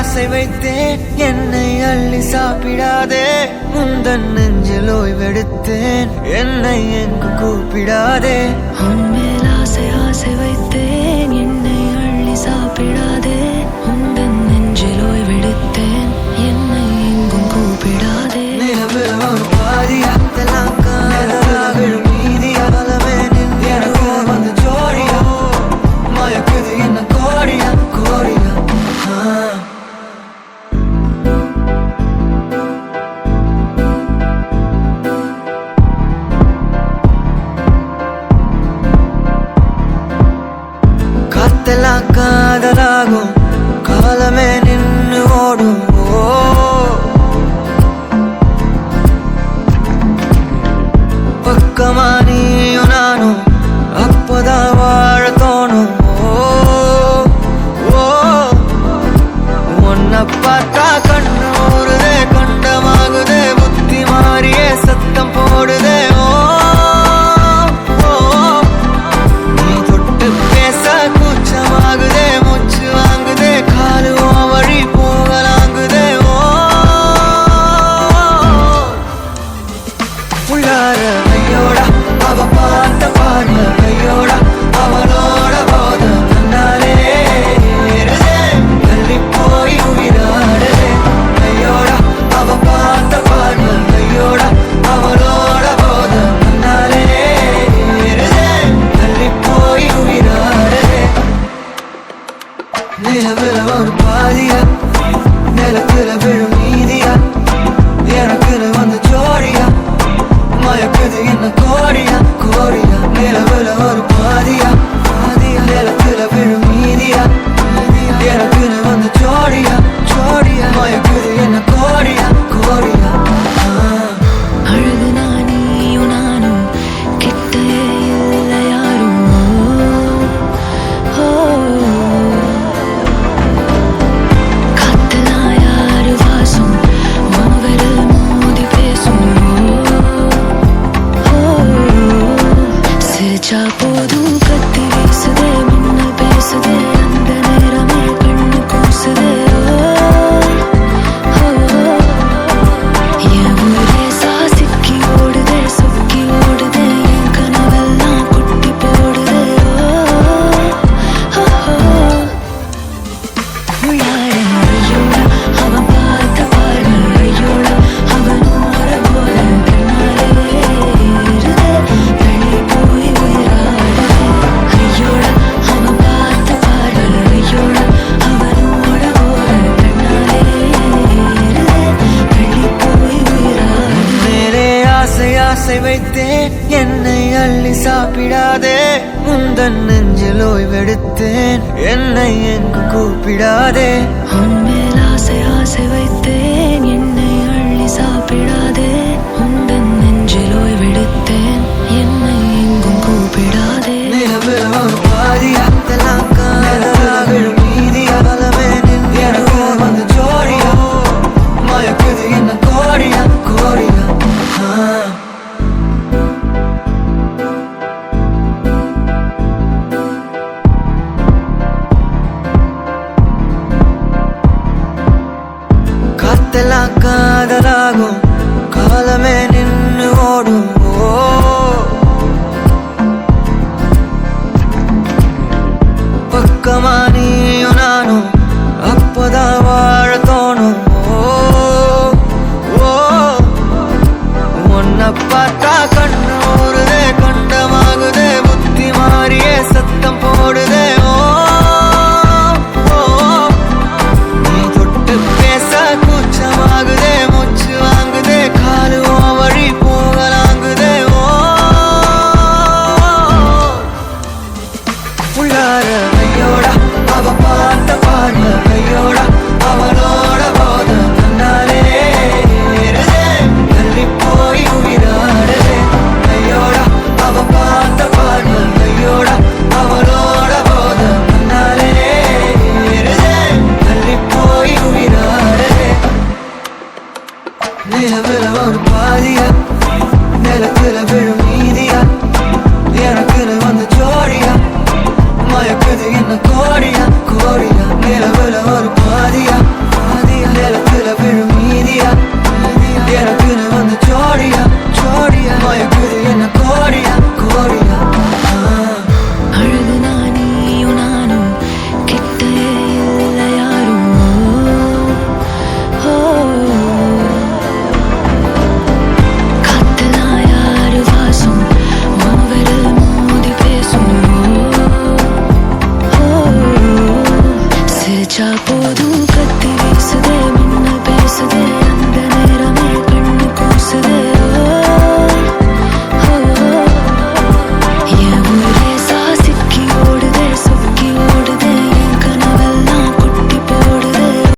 ஆசை வைத்தேன் என்னை அள்ளி சாப்பிடாதே உந்தன் நெஞ்சில் ஓய்வெடுத்தேன் என்னை எங்கு கூப்பிடாதே உன்மேல் ஆசை ஆசை வைத்தேன் என்னை அள்ளி சாப்பிடாதே உந்தன் நெஞ்சில் ஓய்வெடுத்தேன் என்னை எங்கும் கூப்பிடாதே நிலவில் ஒரு பாதியா விழும் நீதியா எனக்கு வந்து ஜோடியா மயக்குது என்ன கோடியா கோடியா காத்தெல்லாம் காதலாகும் காலமே நின்று ஓடும் பக்கமா நீயும் நானும் அப்பதான் வாழ தோணும் உன்னை பார்த்தா கண்ணு ஊறுதே கண்டமாகுதே புத்தி மாறியே சத்தம் போடுதே நீ தொட்டு பேச கூச்சமாகுதே மூச்சு வாங்குதே காலு வழி போகலாங்குதே உள்ளார ஐயோடா அவ பார்த்த பார்வை ஐயோடா அவளோட போத கண்ணாலே தள்ளி போய் உயிராடுதே ஐயோடா அவ பார்த்த பார்வை ஐயோடா அவளோட போத கண்ணாலே தள்ளி போய் உயிராடுதே நிலவில் ஒரு பாதியா நிலத்துல விழும் நீதியா எனக்கு வந்து ஜோடியா மயக்குது என்ன கோடியா கோடியா நிலவுல ஒரு பாதியா பாதியா நிலத்துல விழும் நீதியா எனக்கு வந்து ஜோடியா ஜோடியா மயக்குது என்ன கோடியா கோடியா அழகு நானியும் நானும் கிட்டே இல்லை யாரும் காத்தெல்லாம் யாரு வாசம் உன்விரல் மோதி பேசும் சிரிச்சா போதும் கத்தி வீசுதே மின்னல் பேசுதே அந்த நேரமே கண்ணு கூசுதே என் ஊரே சாசிக்கி ஓடுதே சொக்கி ஓடுதே என் கனவெல்லாம் குட்டி போடுதே ஐயோடா அவன் பார்த்த பார்வை ஐயோடா அவன் ஓர போல கண்ணாலே தள்ளி போய் உயிராடுதே ஐயோடா அவன் பார்த்த பார்வை ஐயோடா அவன் ஓர போல கண்ணாலே தள்ளி போய் உயிராடுதே மேலே ஆசை ஆசை வைத்தேன் என்னை அள்ளி சாப்பிடாதே உந்தன் நெஞ்சில் ஓய்வெடுத்தேன் என்னை எங்கு கூப்பிடாதே உன்மேல் ஆசை ஆசை வைத்தேன் என்னை அள்ளி சாப்பிடாதே உந்தன் நெஞ்சில் ஓய்வெடுத்தேன் என்னை எங்கும் கூப்பிடாதே நிலவில் ஒரு பாதியா விழும் நீதியா எனக்கு வந்து ஜோடியா மயக்குது என்ன கோடியா கோடியா காத்தெல்லாம் காதலாகும் காலமே நின்று ஓடும் பக்கமா நீயும் நானும் அப்பதான் வாழ தோணும் உன்னை பார்த்தா கண்ணு ஊறுதே கண்டமாகுதே புத்தி மாறியே சத்தம் போடுதே நீ தொட்டு பேச கூச்சமாகுதே மூச்சு வாங்குதே நினைச்சா போதும் கத்தி வீசுதே மின்னல் பேசுதே